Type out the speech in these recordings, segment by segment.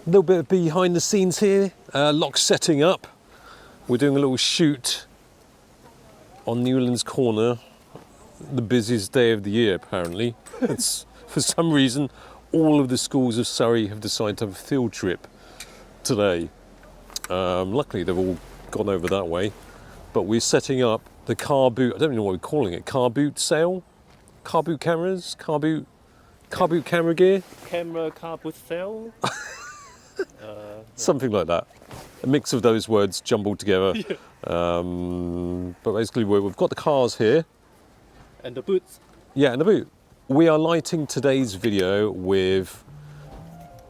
A little bit of behind the scenes here. Lock's setting up. We're doing a little shoot on Newlands Corner. The busiest day of the year, apparently. It's, for some reason, all of the schools of Surrey have decided to have a field trip today. Luckily, they've all gone over that way. But we're setting up the car boot, I don't even know what we're calling it, car boot sale? Car boot cameras? Car boot camera gear? Car boot sale? Something like that. A mix of those words jumbled together. Yeah. But basically, we've got the cars here. And the boots. Yeah, and the boot. We are lighting today's video with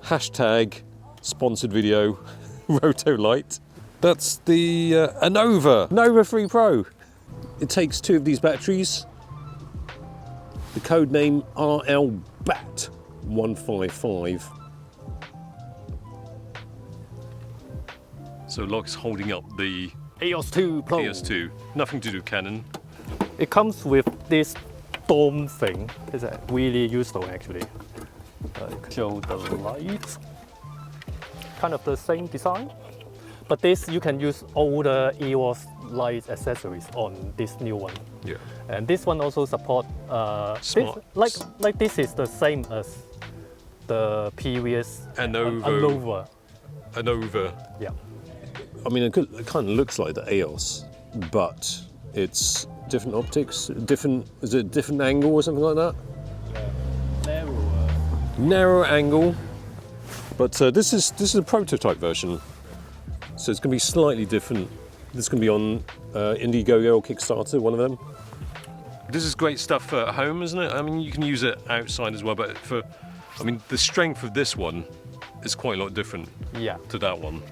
hashtag sponsored video Rotolight. That's the Anova 3 Pro. It takes 2 of these batteries. The code name RLBAT155. So Locke's holding up the EOS 2 Pro. EOS 2. Nothing to do with Canon. It comes with this dome thing. It's really useful actually. Show the lights. Kind of the same design. But this, you can use all the EOS light accessories on this new one. Yeah. And this one also support Smart. this, like this is the same as the previous Anova. Yeah. I mean, it kind of looks like the EOS, but it's different optics, is it a different angle or something like that? Narrower. Narrow angle. But this is a prototype version, so it's going to be slightly different. This is going to be on Indiegogo or Kickstarter, one of them. This is great stuff for at home, isn't it? I mean, you can use it outside as well, but the strength of this one is quite a lot different to that one.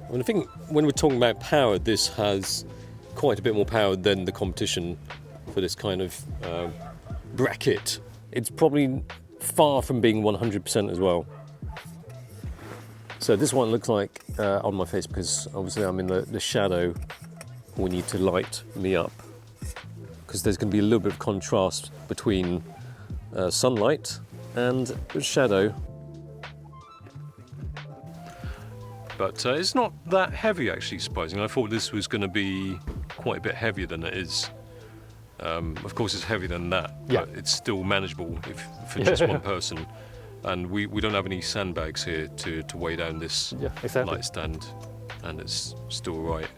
I mean, I think when we're talking about power, this has quite a bit more power than the competition for this kind of bracket. It's probably far from being 100% as well. So this one looks like on my face because obviously I'm in the shadow. We need to light me up because there's going to be a little bit of contrast between sunlight and shadow. But it's not that heavy actually, surprisingly. I thought this was going to be quite a bit heavier than it is. Of course it's heavier than that, but it's still manageable for just one person. And we don't have any sandbags here to weigh down this light stand, and it's still right.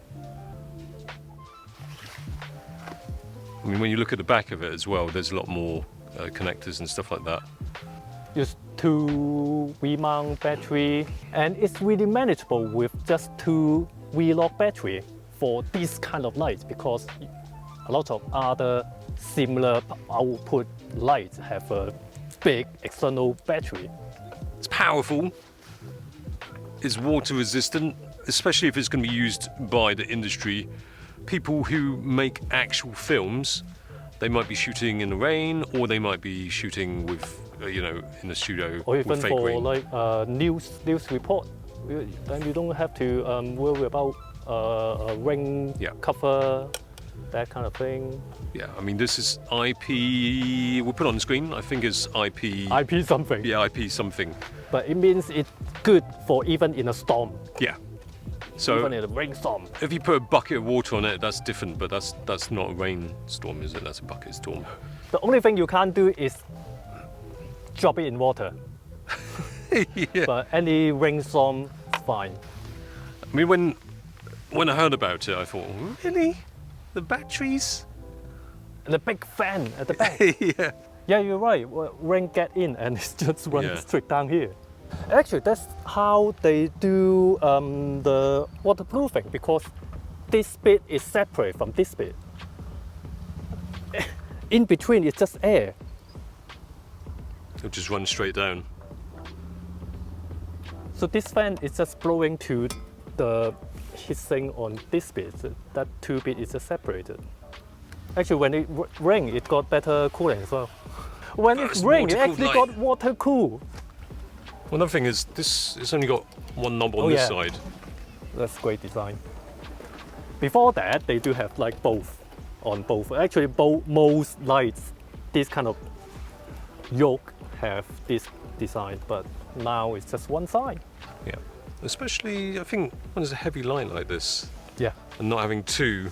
I mean, when you look at the back of it as well, there's a lot more connectors and stuff like that. Use 2 V-mount battery, and it's really manageable with just 2 V-lock battery for this kind of lights, because a lot of other similar output lights have a big external battery. It's powerful, it's water resistant, especially if it's going to be used by the industry. People who make actual films, they might be shooting in the rain, or they might be shooting with, in the studio, or even with fake for rain. like news report. Then you don't have to worry about a rain cover, that kind of thing. Yeah, I mean, this is IP, we'll put it on the screen, I think it's IP... IP something. Yeah, IP something. But it means it's good for even in a storm. Yeah. So even in a rainstorm. If you put a bucket of water on it, that's different, but that's not a rainstorm, is it? That's a bucket storm. The only thing you can't do is drop it in water. Yeah. But any rainstorm, fine. I mean, when I heard about it, I thought, really? The batteries? And a big fan at the back. Yeah. Yeah, you're right. Well, rain get in and it just runs straight down here. Actually, that's how they do the waterproofing, because this bit is separate from this bit. In between, it's just air. It'll just run straight down. So this fan is just blowing to the heatsink on this bit. So that 2 bit is just separated. Actually, when it rains, it got better cooling as well. When it rains, it actually got water cool. Well, another thing is, it's only got one knob on this side. That's great design. Before that, they do have like both on both. Actually, most lights, this kind of yoke have this design, but now it's just one side. Yeah. Especially, I think, when there's a heavy light like this, Yeah. and not having two.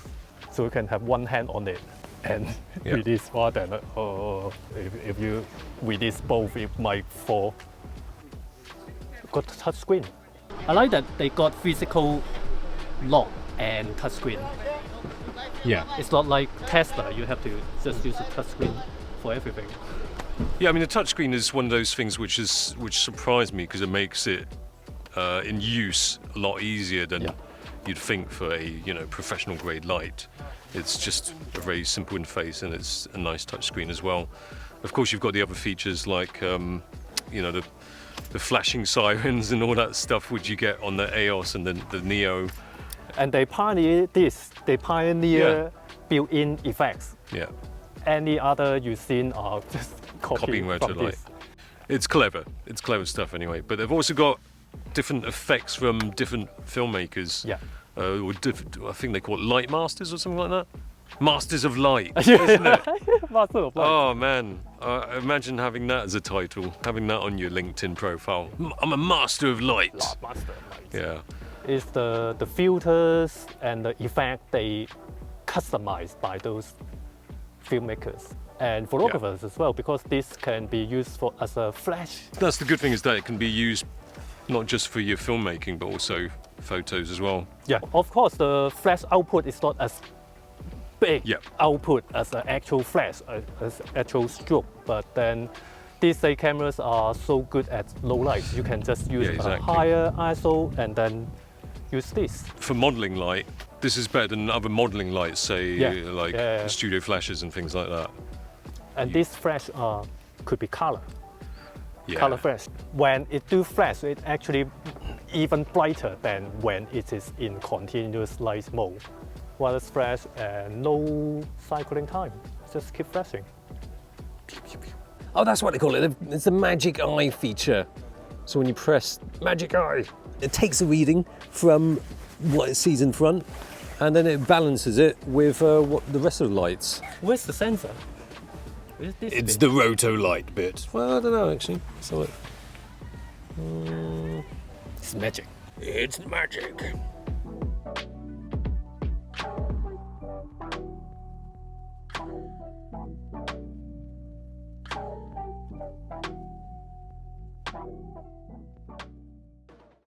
So you can have one hand on it and Yeah. release rather than if you release both, it might fall. Got touch screen. I like that they got physical lock and touch screen. Yeah. It's not like Tesla, you have to just use a touch screen for everything. Yeah, I mean, the touchscreen is one of those things which surprised me because it makes it in use a lot easier than Yeah. you'd think for a professional grade light. It's just a very simple interface and it's a nice touchscreen as well. Of course, you've got the other features like the flashing sirens and all that stuff which you get on the EOS and the Neo. And they pioneer this. They pioneer built-in effects. Yeah, Any other you've seen are just copying from Rotolight. this. It's clever. It's clever stuff anyway. But they've also got different effects from different filmmakers. Yeah. I think they call it Light Masters or something like that. Masters of Light, isn't it? Master of Light. Oh man, imagine having that as a title, having that on your LinkedIn profile. I'm a Master of Light. Master of Light. Yeah. It's the filters and the effect they customized by those filmmakers and photographers as well, because this can be used as a flash. That's the good thing, is that it can be used not just for your filmmaking but also photos as well. Yeah, of course the flash output is not as big output as an actual flash, as actual stroke, but then these cameras are so good at low light, you can just use a higher ISO and then use this. For modeling light, this is better than other modeling lights, say studio flashes and things like that. And this flash could be color. Yeah. Color flash. When it do flash, it actually even brighter than when it is in continuous light mode. Wireless flash and no cycling time. Just keep flashing. Oh, that's what they call it. It's the magic eye feature. So when you press magic eye, it takes a reading from what it sees in front, and then it balances it with what the rest of the lights. Where's the sensor? Where's this It's bit? the Rotolight bit. Well, I don't know actually. So It's magic. it's magic.